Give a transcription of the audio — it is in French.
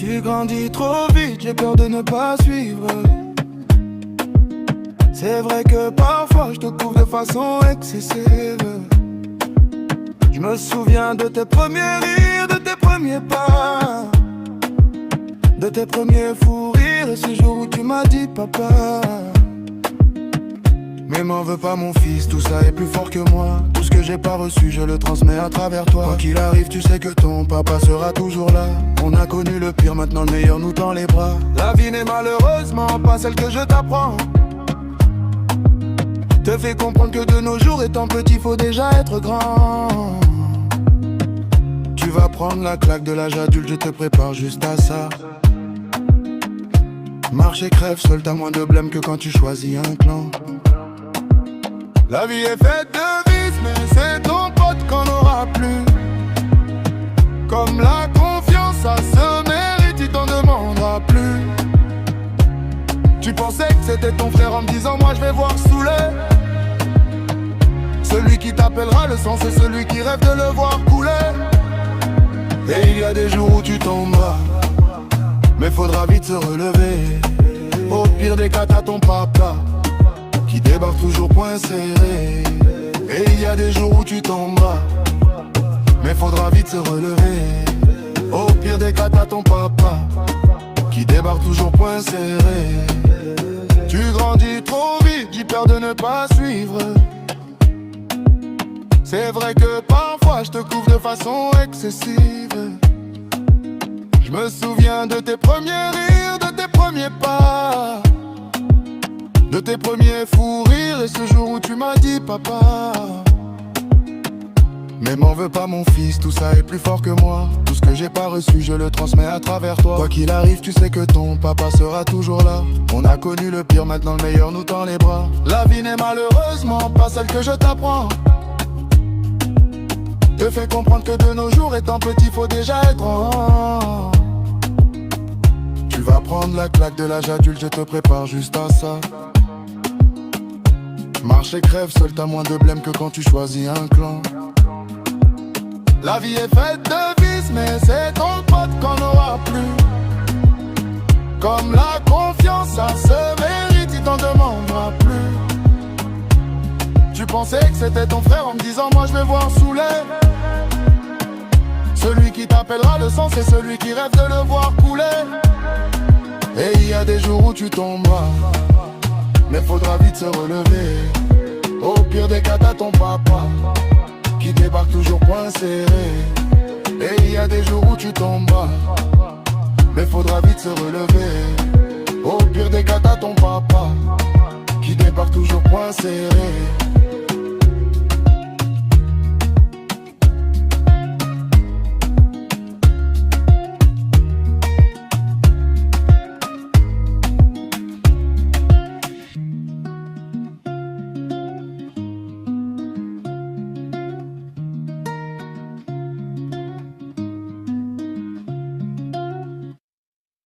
Tu grandis trop vite, j'ai peur de ne pas suivre. C'est vrai que parfois je te couvre de façon excessive. Je me souviens de tes premiers rires, de tes premiers pas, de tes premiers fous rires, et ce jour où tu m'as dit papa. Mais m'en veux pas mon fils, tout ça est plus fort que moi. Tout ce que j'ai pas reçu, je le transmets à travers toi. Quoi qu'il arrive, tu sais que ton papa sera toujours là. On a connu le pire, maintenant le meilleur nous tend les bras. La vie n'est malheureusement pas celle que je t'apprends. Te fais comprendre que de nos jours, étant petit, faut déjà être grand. Tu vas prendre la claque de l'âge adulte, je te prépare juste à ça. Marche et crève, seul t'as moins de blême que quand tu choisis un clan. La vie est faite de vices, mais c'est ton pote qu'on n'aura plus. Comme la confiance, ça se mérite, il t'en demandera plus. Tu pensais que c'était ton frère en me disant moi je vais voir saouler. Celui qui t'appellera le sang, c'est celui qui rêve de le voir couler. Et il y a des jours où tu tomberas, mais faudra vite se relever. Au pire des cas, t'as ton papa qui débarque toujours point serré. Et il y a des jours où tu tomberas, mais faudra vite se relever. Au pire des cas, t'as ton papa qui débarque toujours point serré. Tu grandis trop vite, j'ai peur de ne pas suivre. C'est vrai que parfois je te couvre de façon excessive. Je me souviens de tes premiers rires, de tes premiers pas, de tes premiers fous rires, et ce jour où tu m'as dit papa. Mais m'en veux pas mon fils, tout ça est plus fort que moi. Tout ce que j'ai pas reçu, je le transmets à travers toi. Quoi qu'il arrive, tu sais que ton papa sera toujours là. On a connu le pire, maintenant le meilleur nous tend les bras. La vie n'est malheureusement pas celle que je t'apprends. Te fais comprendre que de nos jours, étant petit, faut déjà être grand. Tu vas prendre la claque de l'âge adulte, je te prépare juste à ça. Marche et crève, seul t'as moins de blême que quand tu choisis un clan. La vie est faite de vices, mais c'est ton pote qu'on n'aura plus. Comme la confiance, ça se mérite, il t'en demandera plus. Tu pensais que c'était ton frère en me disant moi je vais voir saouler. Celui qui t'appellera le sang, c'est celui qui rêve de le voir couler. Et il y a des jours où tu tomberas, mais faudra vite se relever. Au pire des cas, t'as ton papa qui débarque toujours point serré. Et il y a des jours où tu tomberas, mais faudra vite se relever. Au pire des cas, t'as ton papa qui débarque toujours point serré.